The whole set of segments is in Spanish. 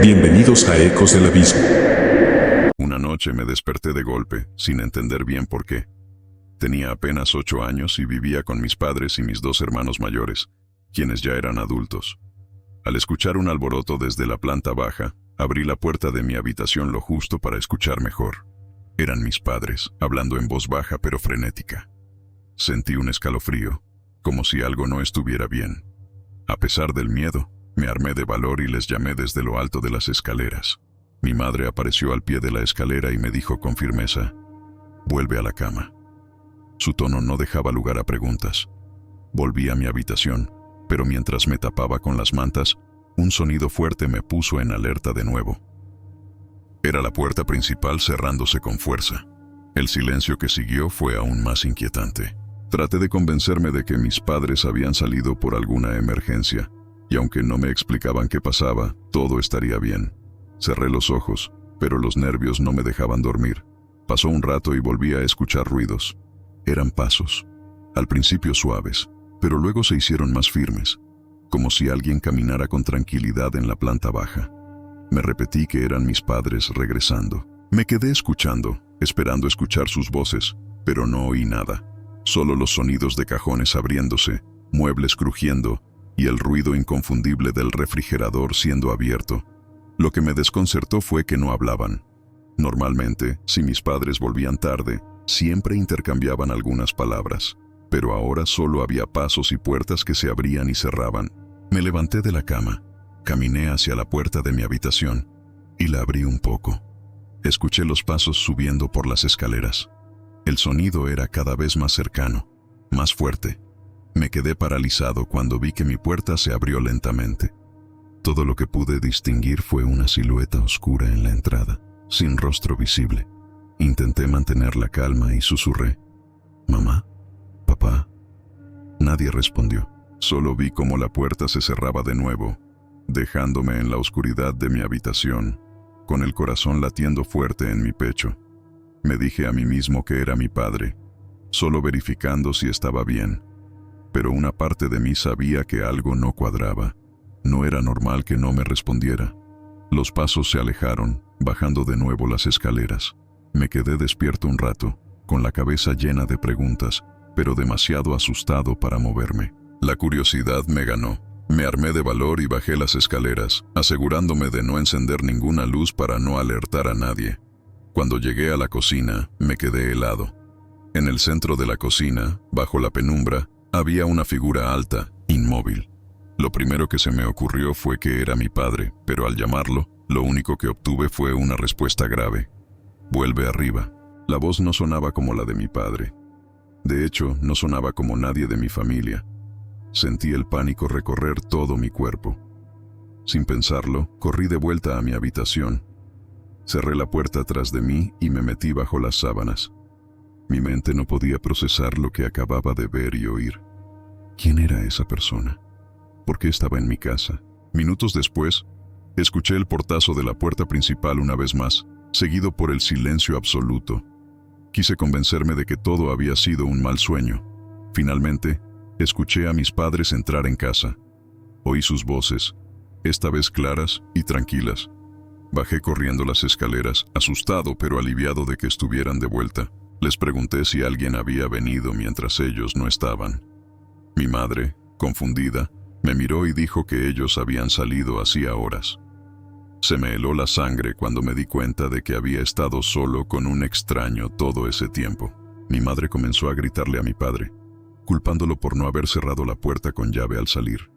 Bienvenidos a Ecos del Abismo. Una noche me desperté de golpe, sin entender bien por qué. Tenía apenas 8 años y vivía con mis padres y mis 2 hermanos mayores, quienes ya eran adultos. Al escuchar un alboroto desde la planta baja, abrí la puerta de mi habitación lo justo para escuchar mejor. Eran mis padres, hablando en voz baja pero frenética. Sentí un escalofrío, como si algo no estuviera bien. A pesar del miedo, me armé de valor y les llamé desde lo alto de las escaleras. Mi madre apareció al pie de la escalera y me dijo con firmeza: «Vuelve a la cama». Su tono no dejaba lugar a preguntas. Volví a mi habitación, pero mientras me tapaba con las mantas, un sonido fuerte me puso en alerta de nuevo. Era la puerta principal cerrándose con fuerza. El silencio que siguió fue aún más inquietante. Traté de convencerme de que mis padres habían salido por alguna emergencia, y aunque no me explicaban qué pasaba, todo estaría bien. Cerré los ojos, pero los nervios no me dejaban dormir. Pasó un rato y volví a escuchar ruidos. Eran pasos, al principio suaves, pero luego se hicieron más firmes, como si alguien caminara con tranquilidad en la planta baja. Me repetí que eran mis padres regresando. Me quedé escuchando, esperando escuchar sus voces, pero no oí nada. Solo los sonidos de cajones abriéndose, muebles crujiendo y el ruido inconfundible del refrigerador siendo abierto. Lo que me desconcertó fue que no hablaban. Normalmente, si mis padres volvían tarde, siempre intercambiaban algunas palabras, pero ahora solo había pasos y puertas que se abrían y cerraban. Me levanté de la cama, caminé hacia la puerta de mi habitación y la abrí un poco. Escuché los pasos subiendo por las escaleras. El sonido era cada vez más cercano, más fuerte. Me quedé paralizado cuando vi que mi puerta se abrió lentamente. Todo lo que pude distinguir fue una silueta oscura en la entrada, sin rostro visible. Intenté mantener la calma y susurré: «¿Mamá? ¿Papá?». Nadie respondió. Solo vi cómo la puerta se cerraba de nuevo, dejándome en la oscuridad de mi habitación, con el corazón latiendo fuerte en mi pecho. Me dije a mí mismo que era mi padre, solo verificando si estaba bien. Pero una parte de mí sabía que algo no cuadraba. No era normal que no me respondiera. Los pasos se alejaron, bajando de nuevo las escaleras. Me quedé despierto un rato, con la cabeza llena de preguntas, pero demasiado asustado para moverme. La curiosidad me ganó. Me armé de valor y bajé las escaleras, asegurándome de no encender ninguna luz para no alertar a nadie. Cuando llegué a la cocina, me quedé helado. En el centro de la cocina, bajo la penumbra, había una figura alta, inmóvil. Lo primero que se me ocurrió fue que era mi padre, pero al llamarlo, lo único que obtuve fue una respuesta grave: «Vuelve arriba». La voz no sonaba como la de mi padre. De hecho, no sonaba como nadie de mi familia. Sentí el pánico recorrer todo mi cuerpo. Sin pensarlo, corrí de vuelta a mi habitación. Cerré la puerta tras de mí y me metí bajo las sábanas. Mi mente no podía procesar lo que acababa de ver y oír. ¿Quién era esa persona? ¿Por qué estaba en mi casa? Minutos después, escuché el portazo de la puerta principal una vez más, seguido por el silencio absoluto. Quise convencerme de que todo había sido un mal sueño. Finalmente, escuché a mis padres entrar en casa. Oí sus voces, esta vez claras y tranquilas. Bajé corriendo las escaleras, asustado pero aliviado de que estuvieran de vuelta. Les pregunté si alguien había venido mientras ellos no estaban. Mi madre, confundida, me miró y dijo que ellos habían salido hacía horas. Se me heló la sangre cuando me di cuenta de que había estado solo con un extraño todo ese tiempo. Mi madre comenzó a gritarle a mi padre, culpándolo por no haber cerrado la puerta con llave al salir.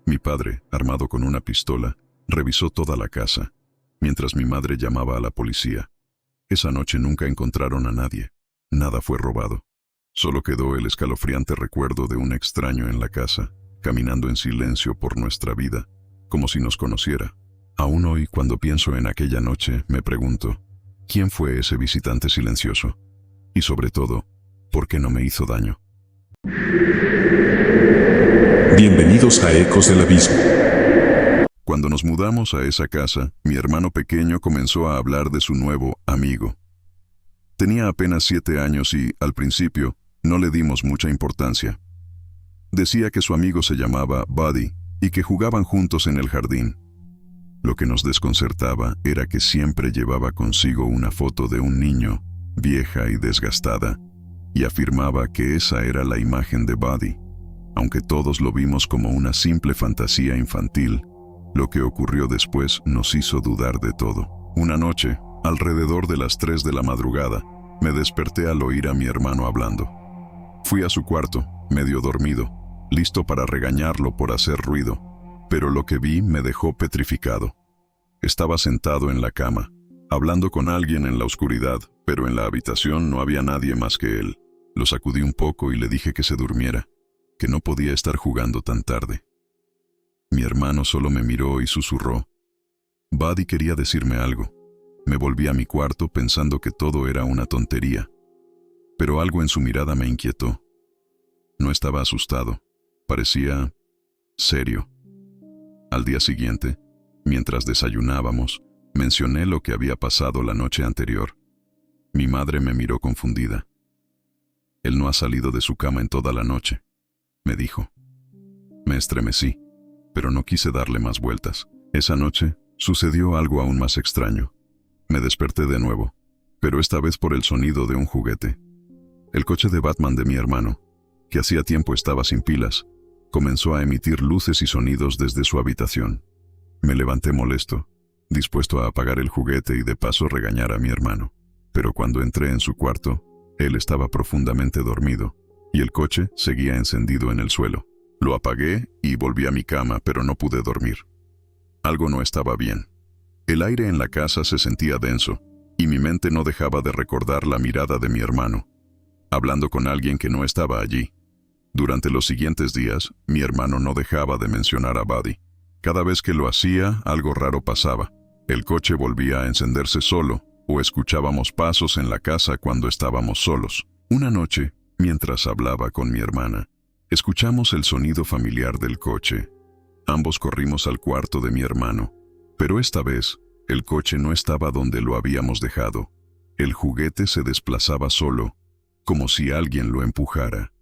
Mi padre, armado con una pistola, revisó toda la casa, mientras mi madre llamaba a la policía. Esa noche nunca encontraron a nadie. Nada fue robado. Solo quedó el escalofriante recuerdo de un extraño en la casa, caminando en silencio por nuestra vida, como si nos conociera. Aún hoy, cuando pienso en aquella noche, me pregunto, ¿quién fue ese visitante silencioso? Y sobre todo, ¿por qué no me hizo daño? Bienvenidos a Ecos del Abismo. Cuando nos mudamos a esa casa, mi hermano pequeño comenzó a hablar de su nuevo amigo. Tenía apenas 7 años y, al principio, no le dimos mucha importancia. Decía que su amigo se llamaba Buddy y que jugaban juntos en el jardín. Lo que nos desconcertaba era que siempre llevaba consigo una foto de un niño, vieja y desgastada, y afirmaba que esa era la imagen de Buddy. Aunque todos lo vimos como una simple fantasía infantil, lo que ocurrió después nos hizo dudar de todo. Una noche, alrededor de las 3 de la madrugada, me desperté al oír a mi hermano hablando. Fui a su cuarto, medio dormido, listo para regañarlo por hacer ruido, pero lo que vi me dejó petrificado. Estaba sentado en la cama, hablando con alguien en la oscuridad, pero en la habitación no había nadie más que él. Lo sacudí un poco y le dije que se durmiera, que no podía estar jugando tan tarde. Mi hermano solo me miró y susurró. Buddy quería decirme algo. Me volví a mi cuarto pensando que todo era una tontería, pero algo en su mirada me inquietó. No estaba asustado, parecía serio. Al día siguiente, mientras desayunábamos, mencioné lo que había pasado la noche anterior. Mi madre me miró confundida. Él no ha salido de su cama en toda la noche, me dijo. Me estremecí, pero no quise darle más vueltas. Esa noche sucedió algo aún más extraño. Me desperté de nuevo, pero esta vez por el sonido de un juguete. El coche de Batman de mi hermano, que hacía tiempo estaba sin pilas, comenzó a emitir luces y sonidos desde su habitación. Me levanté molesto, dispuesto a apagar el juguete y de paso regañar a mi hermano. Pero cuando entré en su cuarto, él estaba profundamente dormido, y el coche seguía encendido en el suelo. Lo apagué y volví a mi cama, pero no pude dormir. Algo no estaba bien. El aire en la casa se sentía denso, y mi mente no dejaba de recordar la mirada de mi hermano, hablando con alguien que no estaba allí. Durante los siguientes días, mi hermano no dejaba de mencionar a Buddy. Cada vez que lo hacía, algo raro pasaba. El coche volvía a encenderse solo, o escuchábamos pasos en la casa cuando estábamos solos. Una noche, mientras hablaba con mi hermana, escuchamos el sonido familiar del coche. Ambos corrimos al cuarto de mi hermano, pero esta vez, el coche no estaba donde lo habíamos dejado. El juguete se desplazaba solo, como si alguien lo empujara.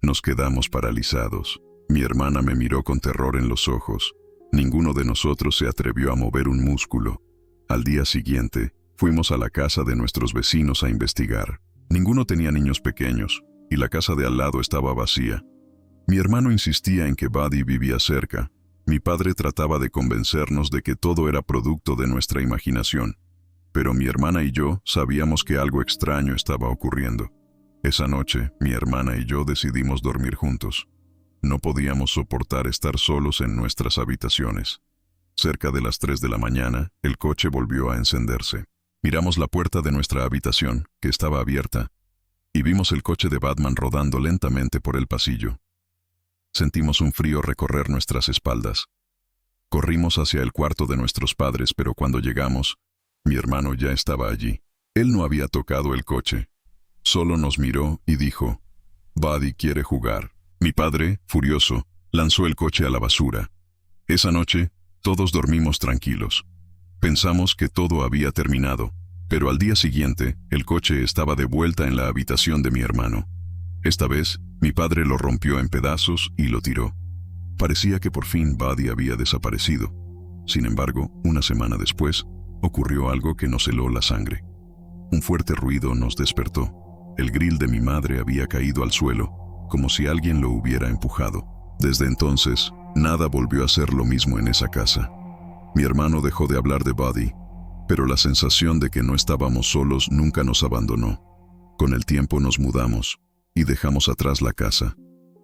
Nos quedamos paralizados. Mi hermana me miró con terror en los ojos. Ninguno de nosotros se atrevió a mover un músculo. Al día siguiente, fuimos a la casa de nuestros vecinos a investigar. Ninguno tenía niños pequeños, y la casa de al lado estaba vacía. Mi hermano insistía en que Buddy vivía cerca. Mi padre trataba de convencernos de que todo era producto de nuestra imaginación, pero mi hermana y yo sabíamos que algo extraño estaba ocurriendo. Esa noche, mi hermana y yo decidimos dormir juntos. No podíamos soportar estar solos en nuestras habitaciones. Cerca de las 3 de la mañana, el coche volvió a encenderse. Miramos la puerta de nuestra habitación, que estaba abierta, y vimos el coche de Batman rodando lentamente por el pasillo. Sentimos un frío recorrer nuestras espaldas. Corrimos hacia el cuarto de nuestros padres, pero cuando llegamos, mi hermano ya estaba allí. Él no había tocado el coche. Solo nos miró y dijo, «Buddy quiere jugar». Mi padre, furioso, lanzó el coche a la basura. Esa noche, todos dormimos tranquilos. Pensamos que todo había terminado, pero al día siguiente, el coche estaba de vuelta en la habitación de mi hermano. Esta vez, mi padre lo rompió en pedazos y lo tiró. Parecía que por fin Buddy había desaparecido. Sin embargo, una semana después, ocurrió algo que nos heló la sangre. Un fuerte ruido nos despertó. El grill de mi madre había caído al suelo, como si alguien lo hubiera empujado. Desde entonces, nada volvió a ser lo mismo en esa casa. Mi hermano dejó de hablar de Buddy, pero la sensación de que no estábamos solos nunca nos abandonó. Con el tiempo nos mudamos y dejamos atrás la casa,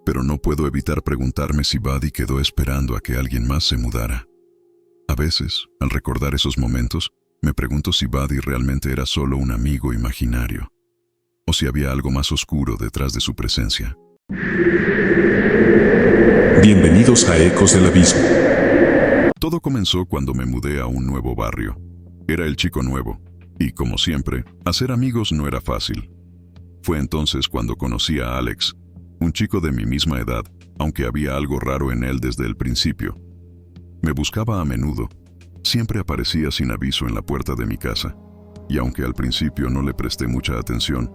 pero no puedo evitar preguntarme si Buddy quedó esperando a que alguien más se mudara. A veces, al recordar esos momentos, me pregunto si Buddy realmente era solo un amigo imaginario, o si había algo más oscuro detrás de su presencia. Bienvenidos a Ecos del Abismo. Todo comenzó cuando me mudé a un nuevo barrio. Era el chico nuevo, y como siempre, hacer amigos no era fácil. Fue entonces cuando conocí a Alex, un chico de mi misma edad, aunque había algo raro en él desde el principio. Me buscaba a menudo, siempre aparecía sin aviso en la puerta de mi casa, y aunque al principio no le presté mucha atención,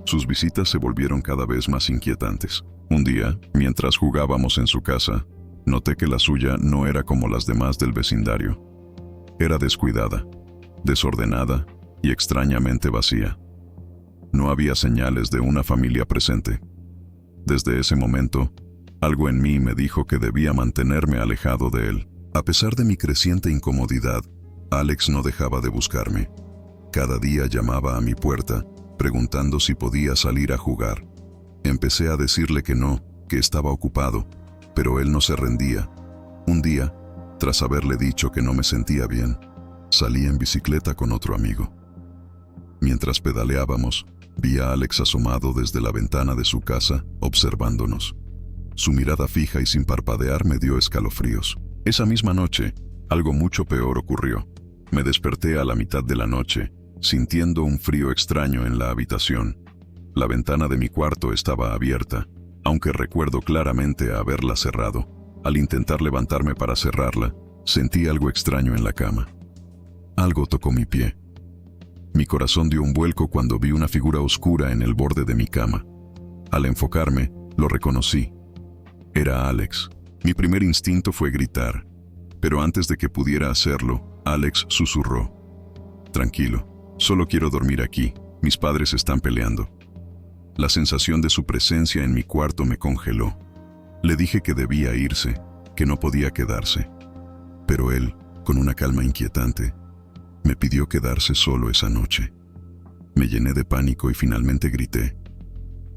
sus visitas se volvieron cada vez más inquietantes. Un día, mientras jugábamos en su casa, Noté que la suya no era como las demás del vecindario. Era descuidada, desordenada y extrañamente vacía. No había señales de una familia presente. Desde ese momento, algo en mí me dijo que debía mantenerme alejado de él. A pesar de mi creciente incomodidad, Alex no dejaba de buscarme. Cada día llamaba a mi puerta, preguntando si podía salir a jugar. Empecé a decirle que no, que estaba ocupado, pero él no se rendía. Un día, tras haberle dicho que no me sentía bien, salí en bicicleta con otro amigo. Mientras pedaleábamos, vi a Alex asomado desde la ventana de su casa, observándonos. Su mirada fija y sin parpadear me dio escalofríos. Esa misma noche, algo mucho peor ocurrió. Me desperté a la mitad de la noche, sintiendo un frío extraño en la habitación. La ventana de mi cuarto estaba abierta, aunque recuerdo claramente haberla cerrado. Al intentar levantarme para cerrarla, sentí algo extraño en la cama. Algo tocó mi pie. Mi corazón dio un vuelco cuando vi una figura oscura en el borde de mi cama. Al enfocarme, lo reconocí. Era Alex. Mi primer instinto fue gritar, pero antes de que pudiera hacerlo, Alex susurró: «Tranquilo, solo quiero dormir aquí, mis padres están peleando». La sensación de su presencia en mi cuarto me congeló. Le dije que debía irse, que no podía quedarse. Pero él, con una calma inquietante, me pidió quedarse solo esa noche. Me llené de pánico y finalmente grité.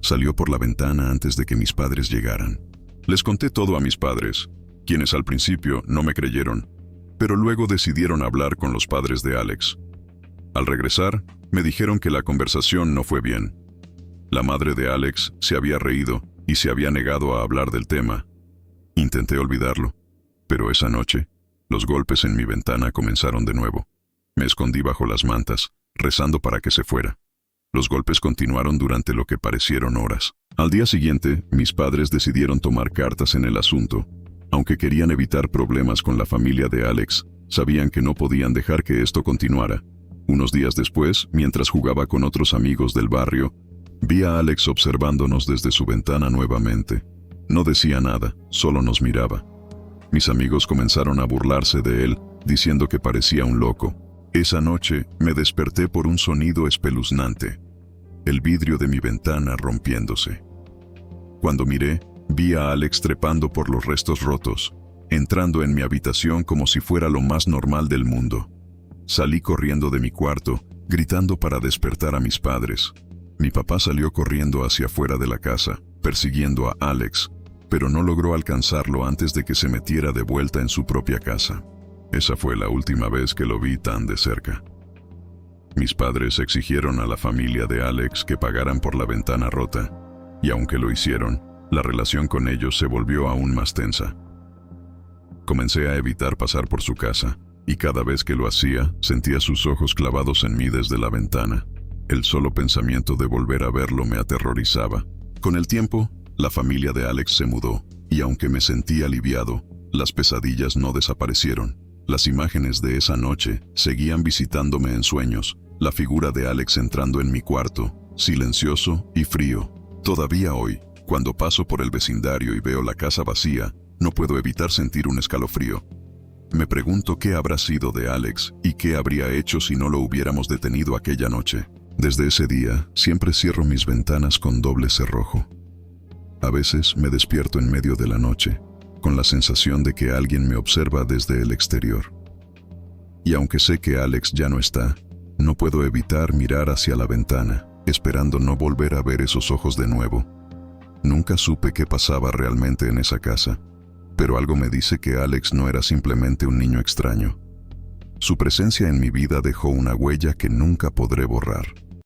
Salió por la ventana antes de que mis padres llegaran. Les conté todo a mis padres, quienes al principio no me creyeron, pero luego decidieron hablar con los padres de Alex. Al regresar, me dijeron que la conversación no fue bien. La madre de Alex se había reído y se había negado a hablar del tema. Intenté olvidarlo, pero esa noche, los golpes en mi ventana comenzaron de nuevo. Me escondí bajo las mantas, rezando para que se fuera. Los golpes continuaron durante lo que parecieron horas. Al día siguiente, mis padres decidieron tomar cartas en el asunto. Aunque querían evitar problemas con la familia de Alex, sabían que no podían dejar que esto continuara. Unos días después, mientras jugaba con otros amigos del barrio, vi a Alex observándonos desde su ventana nuevamente. No decía nada, solo nos miraba. Mis amigos comenzaron a burlarse de él, diciendo que parecía un loco. Esa noche me desperté por un sonido espeluznante. El vidrio de mi ventana rompiéndose. Cuando miré, vi a Alex trepando por los restos rotos, entrando en mi habitación como si fuera lo más normal del mundo. Salí corriendo de mi cuarto, gritando para despertar a mis padres. Mi papá salió corriendo hacia afuera de la casa, persiguiendo a Alex, pero no logró alcanzarlo antes de que se metiera de vuelta en su propia casa. Esa fue la última vez que lo vi tan de cerca. Mis padres exigieron a la familia de Alex que pagaran por la ventana rota, y aunque lo hicieron, la relación con ellos se volvió aún más tensa. Comencé a evitar pasar por su casa, y cada vez que lo hacía, sentía sus ojos clavados en mí desde la ventana. El solo pensamiento de volver a verlo me aterrorizaba. Con el tiempo, la familia de Alex se mudó, y aunque me sentí aliviado, las pesadillas no desaparecieron. Las imágenes de esa noche seguían visitándome en sueños, la figura de Alex entrando en mi cuarto, silencioso y frío. Todavía hoy, cuando paso por el vecindario y veo la casa vacía, no puedo evitar sentir un escalofrío. Me pregunto qué habrá sido de Alex y qué habría hecho si no lo hubiéramos detenido aquella noche. Desde ese día, siempre cierro mis ventanas con doble cerrojo. A veces me despierto en medio de la noche, con la sensación de que alguien me observa desde el exterior. Y aunque sé que Alex ya no está, no puedo evitar mirar hacia la ventana, esperando no volver a ver esos ojos de nuevo. Nunca supe qué pasaba realmente en esa casa, pero algo me dice que Alex no era simplemente un niño extraño. Su presencia en mi vida dejó una huella que nunca podré borrar.